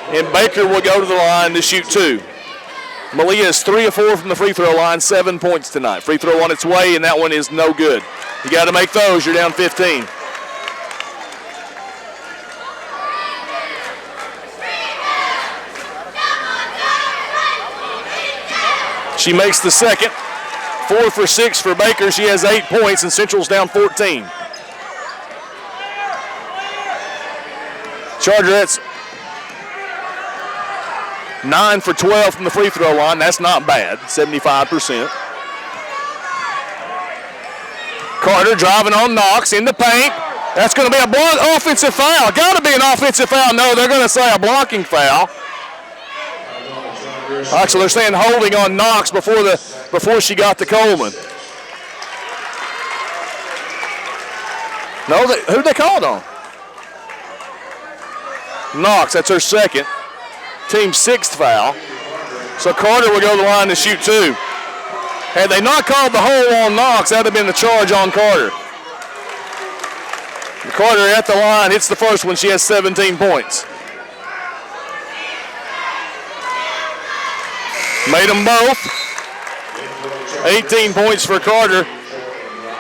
And Baker will go to the line to shoot 2. Melia is 3 of 4 from the free throw line, 7 points tonight. Free throw on its way, and that one is no good. You got to make those. You're down 15. She makes the second. 4 for 6 for Baker. She has 8 points, and Central's down 14. Chargerettes 9 for 12 from the free throw line. That's not bad, 75%. Carter driving on Knox in the paint. That's going to be a offensive foul. Got to be an offensive foul. No, they're going to say a blocking foul. Actually, they're saying holding on Knox before she got to Coleman. No, who'd they call it on? Knox, that's her second. Team 6th foul. So Carter will go to the line to shoot 2. Had they not called the hold on Knox, that would have been the charge on Carter. Carter at the line hits the first one. She has 17 points. Made them both. 18 points for Carter.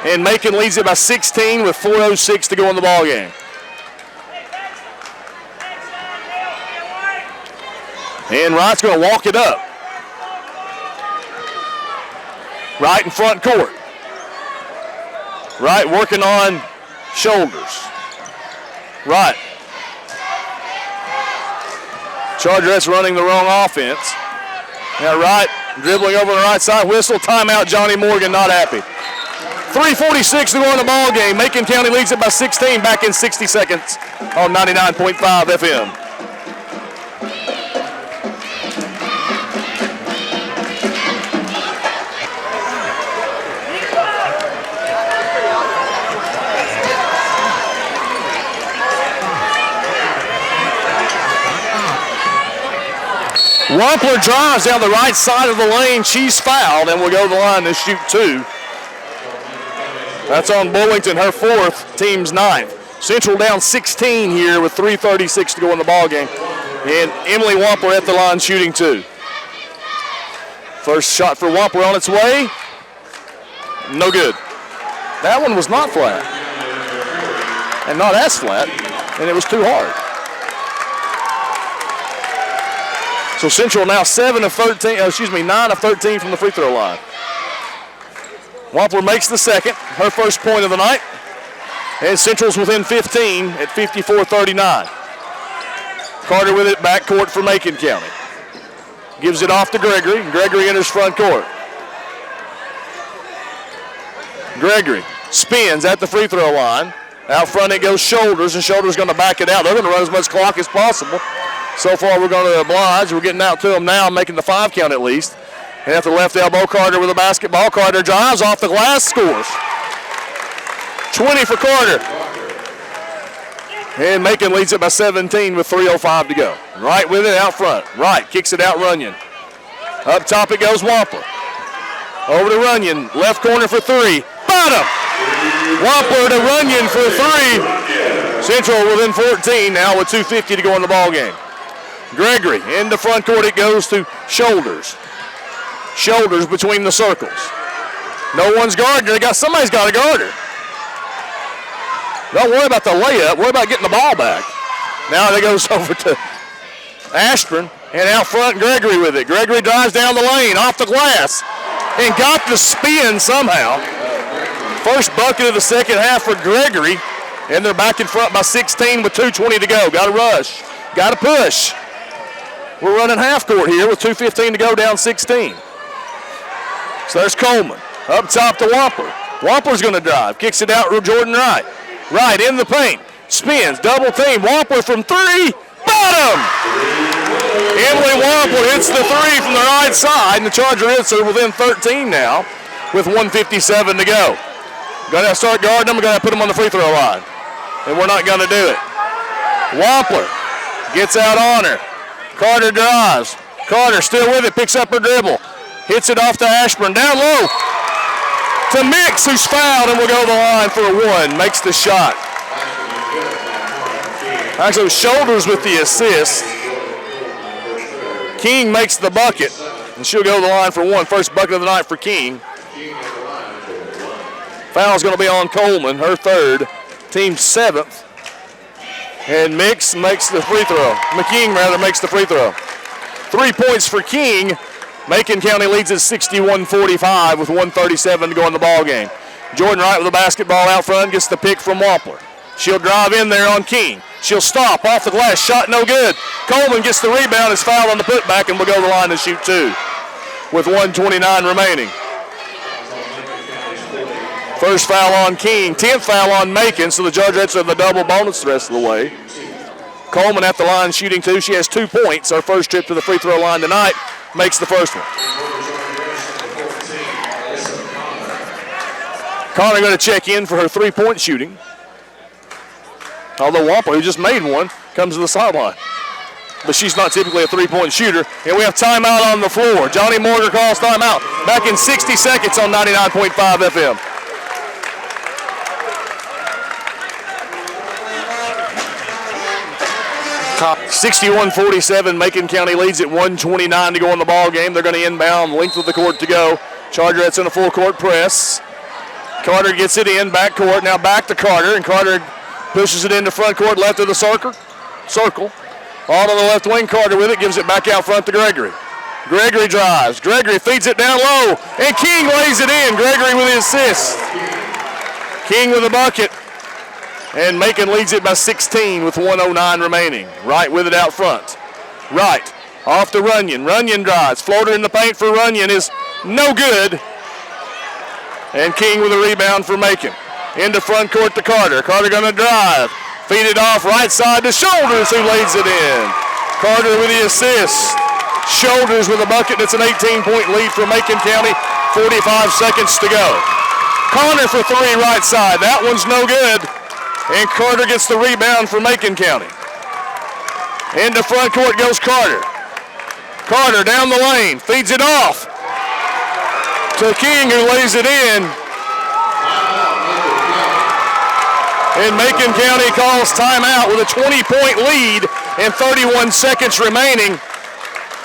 And Macon leads it by 16 with 4:06 to go in the ball game. And Wright's going to walk it up. Wright in front court. Wright working on shoulders. Wright. Chargerettes running the wrong offense. Now Wright dribbling over on the right side. Whistle, timeout, Johnny Morgan not happy. 3:46 to go in the ball game. Macon County leads it by 16 back in 60 seconds on 99.5 FM. Wampler drives down the right side of the lane. She's fouled and will go to the line to shoot 2. That's on Bullington, her 4th, team's 9th. Central down 16 here with 3:36 to go in the ball game. And Emilee Wampler at the line shooting 2. First shot for Wampler on its way. No good. That one was not flat. And not as flat. and it was too hard. So Central now 9 of 13 from the free throw line. Wampler makes the second, her first point of the night. And Central's within 15 at 54-39. Carter with it, backcourt for Macon County. Gives it off to Gregory. Gregory enters front court. Gregory spins at the free throw line. Out front it goes Shoulders, and Shoulders going to back it out. They're going to run as much clock as possible. So far we're going to oblige. We're getting out to them now, making the 5 count at least. And at the left elbow, Carter with a basketball. Carter drives off the glass, scores. 20 for Carter. And Macon leads it by 17 with 3:05 to go. Wright with it out front. Wright kicks it out Runyan. Up top it goes Wampler. Over to Runyan. Left corner for 3. Bottom. Wampler to Runyan for 3. Central within 14 now with 2:50 to go in the ball game. Gregory into front court it goes to Shoulders. Shoulders between the circles. No one's guarding her. Somebody's got to guard her. Don't worry about the layup. Worry about getting the ball back. Now it goes over to Ashburn, and out front Gregory with it. Gregory drives down the lane, off the glass, and got the spin somehow. First bucket of the second half for Gregory, and they're back in front by 16 with 2:20 to go. Got to rush. Got to push. We're running half court here with 2:15 to go, down 16. So there's Coleman. Up top to Wampler. Wampler's going to drive. Kicks it out to Jordan Wright. Wright in the paint. Spins. Double team. Wampler from 3. Bottom! Emilee Wampler hits the 3 from the right side, and the Chargerettes are within 13 now with 1:57 to go. Going to start guarding them. We're going to put them on the free throw line. And we're not going to do it. Wampler gets out on her. Carter drives. Carter still with it. Picks up her dribble. Hits it off to Ashburn. Down low to Mix, who's fouled and will go to the line for a 1. Makes the shot. Actually, Shoulders with the assist. King makes the bucket, and she'll go to the line for 1. First bucket of the night for King. Foul's going to be on Coleman, her 3rd, team's 7th. And Mix makes the free throw. McKean, rather, makes the free throw. 3 points for King. Macon County leads at 61-45 with 1:37 to go in the ball game. Jordan Wright with the basketball out front, gets the pick from Wampler. She'll drive in there on King. She'll stop off the glass, shot no good. Coleman gets the rebound, is fouled on the putback, and will go to the line to shoot 2 with 1:29 remaining. First foul on King, 10th foul on Macon, so the Chargerettes have the double bonus the rest of the way. Coleman at the line shooting 2. She has 2 points. Her first trip to the free throw line tonight. Makes the first one. Carlie going to check in for her 3-point shooting. Although Wampler, who just made one, comes to the sideline. But she's not typically a 3-point shooter. And we have timeout on the floor. Johnny Morgan calls timeout. Back in 60 seconds on 99.5 FM. Top 61-47, Macon County leads at 1:29 to go in the ball game. They're going to inbound, length of the court to go. Chargerettes in a full court press. Carter gets it in, back court, now back to Carter, and Carter pushes it into front court, left of the circle. All to the left wing, Carter with it, gives it back out front to Gregory. Gregory drives, Gregory feeds it down low, and King lays it in. Gregory with the assist. King with the bucket. And Macon leads it by 16 with 1:09 remaining. Wright with it out front. Wright off to Runyan. Runyan drives. Floater in the paint for Runyan is no good. And King with a rebound for Macon. Into front court to Carter. Carter going to drive. Feed it off right side to Shoulders, who lays it in. Carter with the assist. Shoulders with a bucket. It's an 18-point lead for Macon County. 45 seconds to go. Connor for 3 right side. That one's no good. And Carter gets the rebound for Macon County. Into front court goes Carter. Carter down the lane, feeds it off to King, who lays it in. And Macon County calls timeout with a 20-point lead and 31 seconds remaining.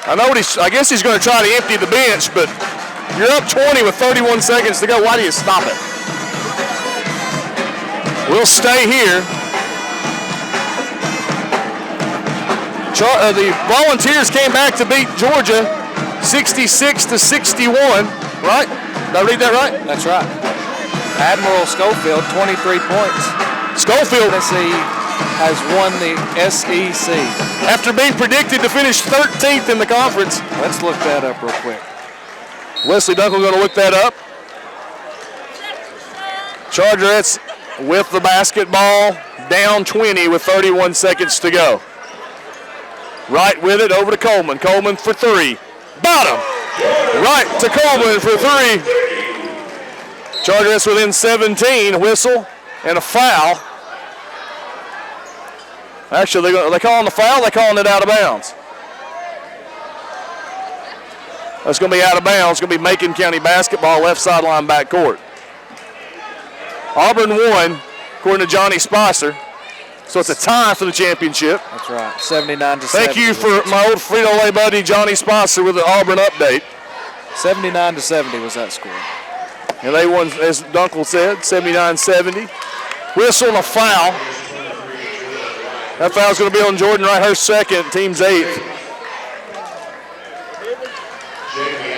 I guess he's going to try to empty the bench, but you're up 20 with 31 seconds to go. Why do you stop it? We'll stay here. The Volunteers came back to beat Georgia 66-61, right? Did I read that right? That's right. Admiral Schofield, 23 points. Schofield Tennessee has won the SEC. After being predicted to finish 13th in the conference. Let's look that up real quick. Wesley Dunkel going to look that up. Chargerettes with the basketball, down 20 with 31 seconds to go. Wright with it, over to Coleman. Coleman for three. Bottom. Wright to Coleman for three. Chargerettes within 17. Whistle and a foul. Actually, they're calling the foul. They're calling it out of bounds. That's going to be out of bounds. It's going to be Macon County basketball, left sideline, back court. Auburn won, according to Johnny Spicer. So it's a tie for the championship. That's right, 79-70. Thank you for my old Frito-Lay buddy, Johnny Spicer, with the Auburn update. 79-70 was that score. And they won, as Dunkel said, 79-70. Whistle and a foul. That foul's going to be on Jordan Wright, her second, team's eighth.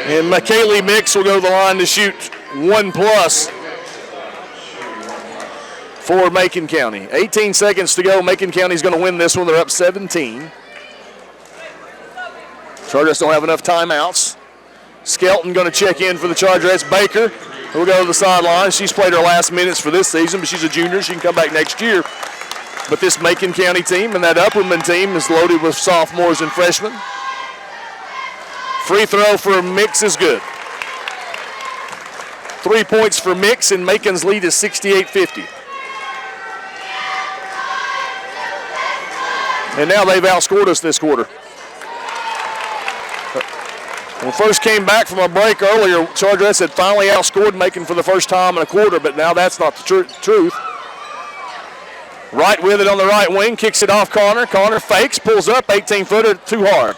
And McKaylee Mix will go to the line to shoot 1+ for Macon County. 18 seconds to go. Macon County's going to win this one. They're up 17. Chargerettes don't have enough timeouts. Skelton going to check in for the Chargerettes. Baker will go to the sideline. She's played her last minutes for this season, but she's a junior. She can come back next year. But this Macon County team and that Upperman team is loaded with sophomores and freshmen. Free throw for Mix is good. 3 points for Mix, and Macon's lead is 68-50. And now they've outscored us this quarter. When we first came back from a break earlier, Chargerettes had finally outscored Macon for the first time in a quarter, but now that's not the truth. Wright with it on the right wing, kicks it off Connor. Connor fakes, pulls up, 18-footer, too hard.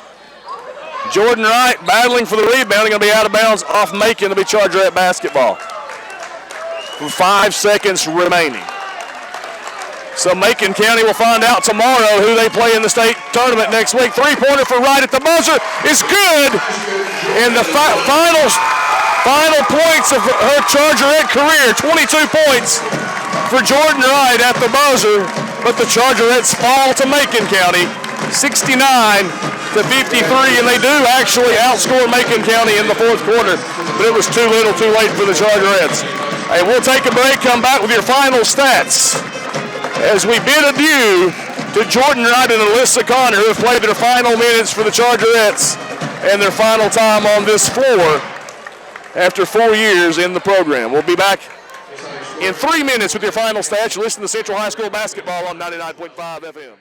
Jordan Wright battling for the rebound, going to be out of bounds off Macon. It'll be Chargerette basketball. 5 seconds remaining. So Macon County will find out tomorrow who they play in the state tournament next week. Three-pointer for Wright at the buzzer is good. And the final points of her Chargerette career, 22 points for Jordan Wright at the buzzer. But the Chargerettes fall to Macon County, 69-53, and they do actually outscore Macon County in the fourth quarter. But it was too little, too late for the Chargerettes. Hey, we'll take a break, come back with your final stats as we bid adieu to Jordan Wright and Alyssa Connor, who have played their final minutes for the Chargerettes and their final time on this floor after 4 years in the program. We'll be back in 3 minutes with your final stats. You listen to Central High School basketball on 99.5 FM.